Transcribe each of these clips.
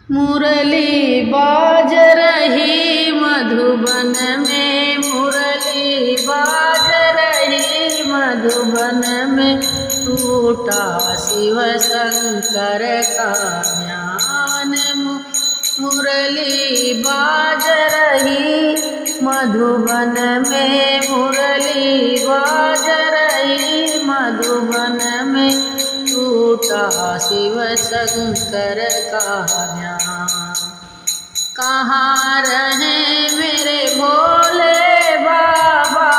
मुरली बाज रही मधुबन में, मुरली बाज रही मधुबन में, टूटा शिव शंकर का ध्यान। मुरली बाज रही मधुबन में, मुरली बाज रही मधुबन में, टूटा शिव शंकर का ध्यान। कहाँ रहे मेरे भोले बाबा,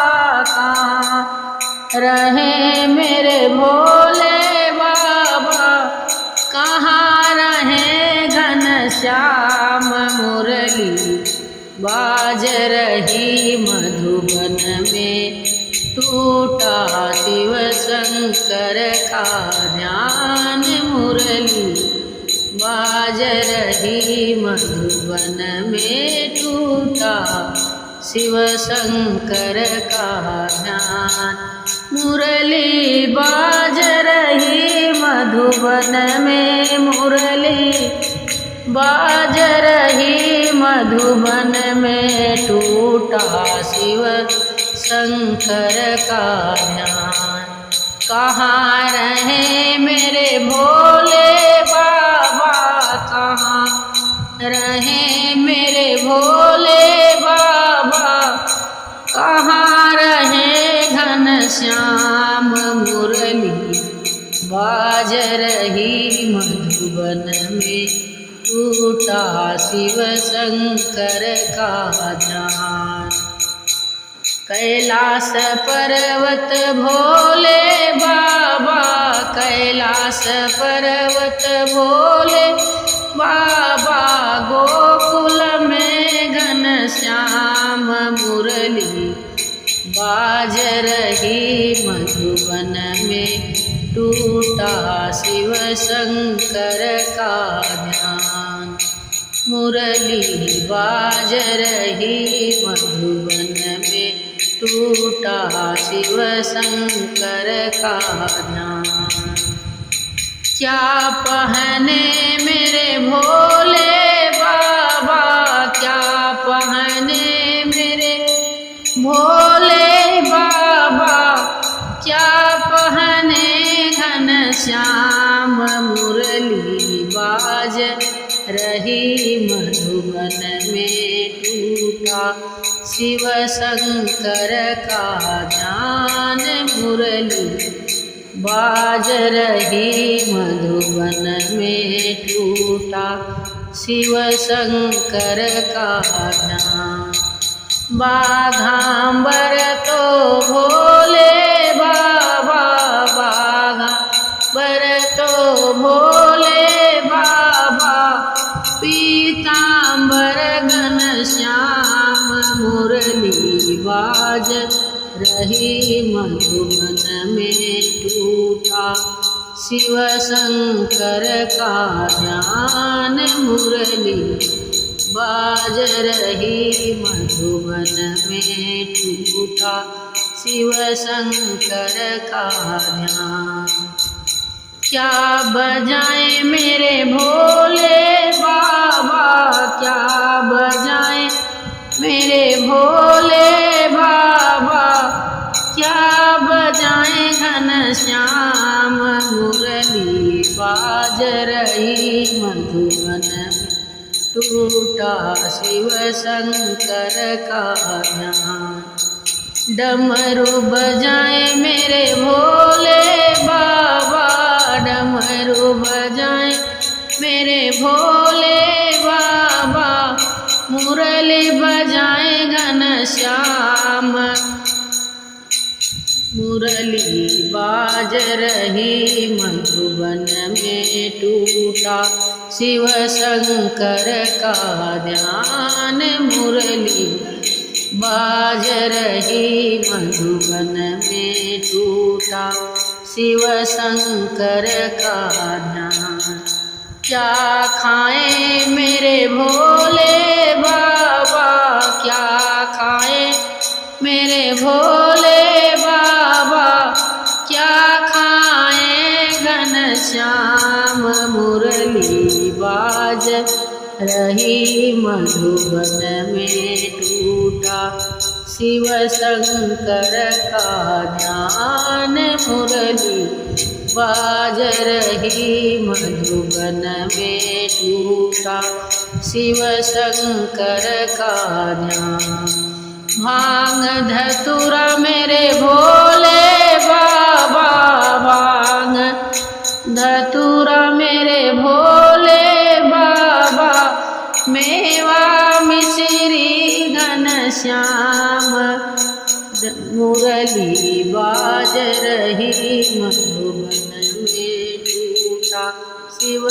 कहाँ रहे मेरे भोले बाबा, कहाँ रहे घनश्याम। मुरली बाज रही मधुबन में, टूटा शिव शंकर का ध्यान। मुरली बाज रही मधुबन में, टूटा शिव शंकर का ध्यान। मुरली बाज रही मधुबन में, मुरली बाज रही मधुबन में, टूटा शिव शंकर का ध्यान। कहाँ रहे मेरे भोले बाबा, कहाँ रहे मेरे भोले बाबा, कहाँ रहे घनश्याम। मुरली बाज रही मधुबन में, टूटा शिव शंकर का ध्यान। कैलाश पर्वत भोले बाबा, कैलाश पर्वत भोले बाबा, गोकुल में घनश्याम। मुरली बाज रही मधुबन में, टूटा शिव शंकर का ध्यान। मुरली बाज रही मधुबन में, टूटा शिव शंकर का ध्यान। क्या पहने मेरे भोले बाबा, क्या पहने मेरे भोले बाबा, क्या पहने घनश्याम। मुरली बाज रही मधुबन में, टूटा शिव शंकर का ध्यान। मुरली बाज रही मधुबन में, टूटा शिव शंकर का ध्यान। बाघांबर तो भोले बाबा, बाघांबर तो भोले बाबा, पीतांबर घनश्याम। मुरली बाज रही मधुबन में, टूटा शिव शंकर का ध्यान। मुरली बाज रही मधुबन में, टूटा शिव शंकर का ध्यान। क्या बजाए मेरे भोले बाबा, क्या बजाए मेरे भोले बाबा, क्या बजाए घनश्याम। मुरली बाज रही मधुबन में, टूटा शिव शंकर का ध्यान। डमरू बजाए मेरे भोले बाबा, डमरू बजाए मेरे भोले बाबा, मुरली बजाए घनश्याम। मुरली बाज रही मधुबन में, टूटा शिव शंकर का ध्यान। मुरली बाज रही मधुबन में, टूटा शिव शंकर का ध्यान। क्या खाए मेरे भोले बाबा, क्या खाए मेरे भोले बाबा, क्या खाए घनश्याम। मुरली बाज रही मधुबन में टूटा। शिव शंकर का ध्यान मुरली बाज रही मधुबन में टूटा। शिव शंकर का ध्यान। भांग धतूरा मेरे भोले बाबा, भांग धतूरा मेरे भोले बाबा, मेवा मिश्री घनश्याम, मुरली बाज रही मधुबन में टूटा। शिव